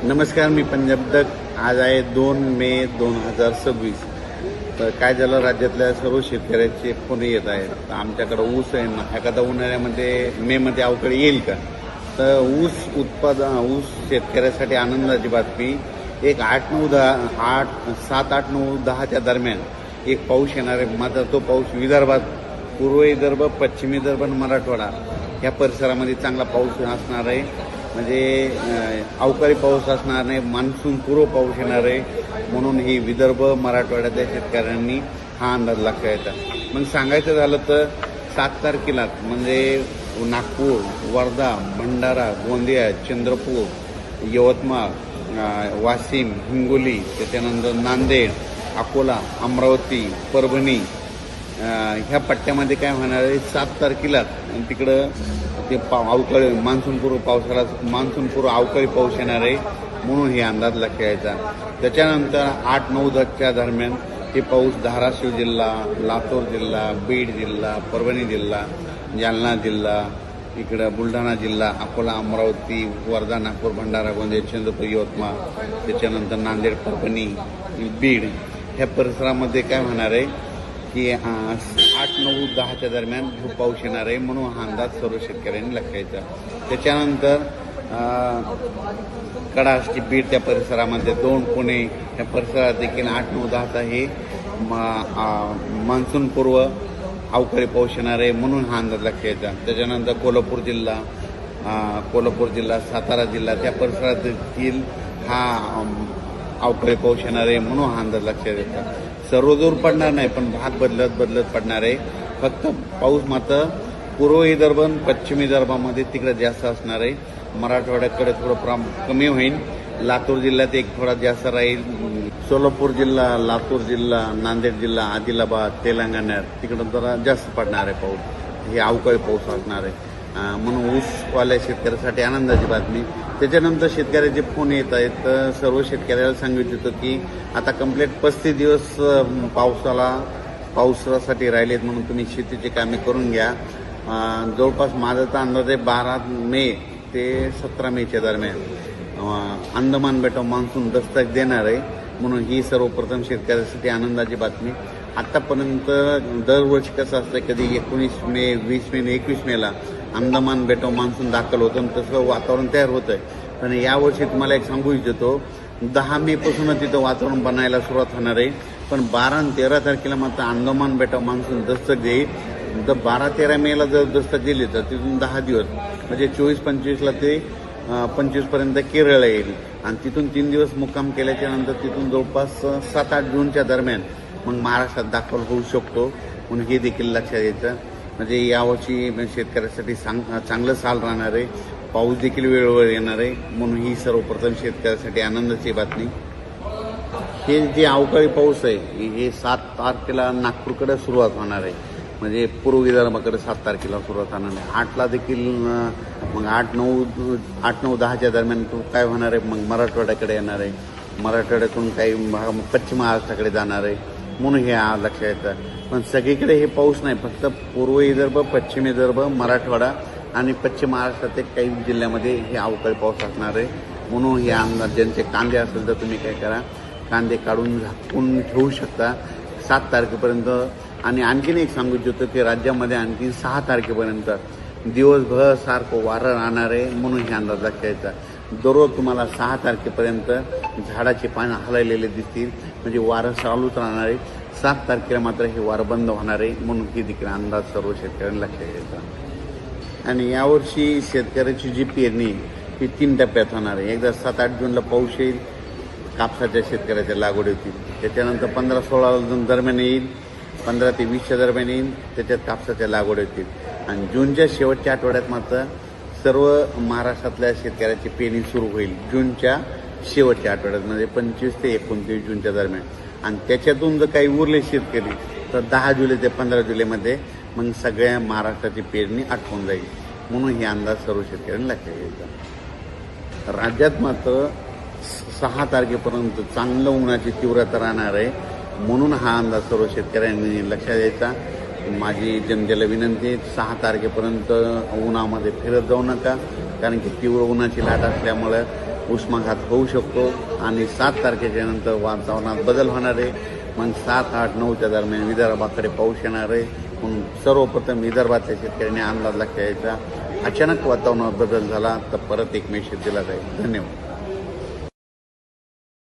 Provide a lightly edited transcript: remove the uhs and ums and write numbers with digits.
नमस्कार, मी पंजाब दत्त. आज आहे 2 मे 2026. तर काय झालं, राज्यातल्या सर्व शेतकऱ्याचे फोन येत आहेत. तर आमच्याकडं ऊस आहे ना, एखादा उन्हाळ्यामध्ये मेमध्ये अवकाळी येईल का? तर ऊस शेतकऱ्यासाठी आनंदाची बातमी. एक 7, 8, 9, 10च्या दरम्यान एक पाऊस येणार आहे. मात्र तो पाऊस विदर्भात, पूर्व विदर्भ, पश्चिम विदर्भ आणि मराठवाडा या परिसरामध्ये चांगला पाऊस असणार आहे. म्हणजे अवकाळी पाऊस असणार नाही, मान्सून पूर्व पाऊस येणार आहे. म्हणून ही विदर्भ, मराठवाड्यातल्या शेतकऱ्यांनी हा अंदाज लागता. मग सांगायचं झालं तर 7 तारखेला म्हणजे नागपूर, वर्धा, भंडारा, गोंदिया, चंद्रपूर, यवतमाळ, वाशिम, हिंगोली, त्याच्यानंतर नांदेड, अकोला, अमरावती, परभणी ह्या पट्ट्यामध्ये काय होणार आहे, 7 तारखेला तिकडं ते अवकाळी मान्सूनपूर्व अवकाळी पाऊस येणार आहे. म्हणून हे अंदाज लक्षात घ्यायचा. त्याच्यानंतर 8, 9, 10च्या दरम्यान हे पाऊस धाराशिव जिल्हा, लातूर जिल्हा, बीड जिल्हा, परभणी जिल्हा, जालना जिल्हा, इकडं बुलढाणा जिल्हा, अकोला, अमरावती, वर्धा, नागपूर, भंडारा, गोंदिया, चंद्रपूर, यवतमाळ, त्याच्यानंतर नांदेड, परभणी, बीड ह्या परिसरामध्ये काय होणार आहे की 8, 9, 10च्या दरम्यान खूप पाऊस येणार आहे. म्हणून हा अंदाज सर्व शेतकऱ्यांनी लक्षायचा. त्याच्यानंतर कडाष्टी, बीड त्या परिसरामध्ये, दौंड, पुणे या परिसरात देखील 8, 9, 10चा हे मान्सूनपूर्व अवकाळी पाऊस येणार आहे. म्हणून हा अंदाज लक्षायचा. त्याच्यानंतर कोल्हापूर जिल्हा, सातारा जिल्हा त्या परिसरात देखील हा अवकाळी पाऊस येणार आहे. म्हणून हा अंदाज लक्षात येतात. सर्वदूर पडणार नाही, पण भाग बदलत पडणार आहे. फक्त पाऊस मात्र पूर्व विदर्भ आणि पश्चिम विदर्भामध्ये तिकडे जास्त असणार आहे. मराठवाड्याकडे थोडं कमी होईल. लातूर जिल्ह्यात एक थोडा जास्त राहील. सोलापूर जिल्हा, लातूर जिल्हा, नांदेड जिल्हा, आदिलाबाद, तेलंगणात तिकडं जरा जास्त पडणार आहे पाऊस. हे अवकाळी पाऊस असणार आहे. म्हणून ऊसवाल्या शेतकऱ्यासाठी आनंदाची बातमी. त्याच्यानंतर शेतकऱ्याचे फोन येत आहेत. तर सर्व शेतकऱ्याला सांगितलं होतं की आता कंप्लीट 35 दिवस पावसासाठी राहिलेत, म्हणून तुम्ही शेतीची कामे करून घ्या. जवळपास माझा तर अंदाज आहे 12 मे ते 17 मेच्या दरम्यान अंदमान बेटावर मान्सून दस्तक देणार आहे. म्हणून ही सर्वप्रथम शेतकऱ्यासाठी आनंदाची बातमी. आत्तापर्यंत दरवर्षी कसं असतं, कधी 19 मे, 20 मे, 21 मेला अंदमान बेटावर मान्सून दाखल होतं आणि तसं वातावरण तयार होतं आहे. पण यावर्षी तुम्हाला एक सांगू इच्छितो, 10 मे पासूनच तिथं वातावरण बनायला सुरुवात होणार आहे. पण 12 आणि 13 तारखेला मात्र अंदमान बेटावर मान्सून दस्तक देईल. तर 12-13 मेला जर दस्तक दिली तर तिथून 10 दिवस म्हणजे 24-25ला ते 25पर्यंत केरळला येईल. आणि तिथून 3 दिवस मुक्काम केल्याच्या नंतर तिथून जवळपास 7-8 जूनच्या दरम्यान मग महाराष्ट्रात दाखल होऊ शकतो. म्हणून हे देखील लक्षात घ्यायचं. म्हणजे यावर्षी शेतकऱ्यासाठी चांगलं साल राहणार आहे. पाऊस देखील वेळेवर येणार आहे. म्हणून ही सर्वप्रथम शेतकऱ्यासाठी आनंदाची बातमी. हे जे अवकाळी पाऊस आहे हे 7 तारखेला नागपूरकडे सुरुवात होणार आहे. म्हणजे पूर्व विदर्भाकडे 7 तारखेला सुरुवात होणार आहे. 8ला देखील मग 8, 9, 10च्या दरम्यान काय होणार आहे, मग मराठवाड्याकडे येणार आहे. मराठवाड्यातून काही पश्चिम महाराष्ट्राकडे जाणार आहे. म्हणून हे लक्षात येतं. पण सगळीकडे हे पाऊस नाही, फक्त पूर्व विदर्भ, पश्चिम विदर्भ, मराठवाडा आणि पश्चिम महाराष्ट्रात काही जिल्ह्यामध्ये हे अवकाळी पाऊस असणार आहे. म्हणून हे अंदाज, ज्यांचे कांदे असेल तर तुम्ही काय करा, कांदे काढून झाकून ठेवू शकता 7 तारखेपर्यंत. आणि आणखीन एक सांगू इच्छितो की राज्यामध्ये आणखी 6 तारखेपर्यंत दिवसभर सारखं वारं राहणार आहे. म्हणून हे अंदाज लक्षात घ्यायचा. दररोज तुम्हाला 6 तारखेपर्यंत झाडाची पानं हललेले दिसतील, म्हणजे वारं चालूच राहणार आहे. 7 तारखेला मात्र हे वारं बंद होणार आहे. म्हणून ही देखील अंदाज सर्व शेतकऱ्यांना लक्षात घ्यायचा. आणि यावर्षी शेतकऱ्याची जी पेरणी ही 3 टप्प्यात होणार आहे. एकदा 7-8 जूनला पाऊस येईल, कापसाच्या शेतकऱ्याच्या लागवड होतील. त्याच्यानंतर 15-16 दरम्यान येईल, 15 ते 20च्या दरम्यान येईल, त्याच्यात कापसाच्या लागवड होतील. आणि जूनच्या शेवटच्या आठवड्यात मात्र सर्व महाराष्ट्रातल्या शेतकऱ्याची पेरणी सुरू होईल. जूनच्या शेवटच्या आठवड्यात म्हणजे 25 ते 29 जूनच्या दरम्यान. आणि त्याच्यातून जर काही उरले शेतकरी तर 10 जुलै ते 15 जुलैमध्ये मग सगळ्या महाराष्ट्राची पेरणी आटवून जाईल. म्हणून हे अंदाज सर्व शेतकऱ्यांनी लक्षात घ्यायचा. राज्यात मात्र 6 तारखेपर्यंत चांगलं उन्हाची तीव्रता राहणार आहे. म्हणून हा अंदाज सर्व शेतकऱ्यांनी लक्षात द्यायचा. माझी जनतेला विनंती आहे, 6 तारखेपर्यंत उन्हामध्ये फिरत जाऊ नका, कारण की तीव्र उन्हाची लाट असल्यामुळे उष्माघात होऊ शकतो आणि 7 तारखेच्या नंतर वातावरणात बदल होणार आहे. मग 7, 8, 9च्या दरम्यान विदर्भाकडे पाऊस येणार आहे. म्हणून सर्वप्रथम विदर्भातल्या शेतकऱ्यांनी अंदाज लक्षात यायचा. अचानक वातावरणात बदल झाला तर परत एक मेसेज दिला जाईल. धन्यवाद.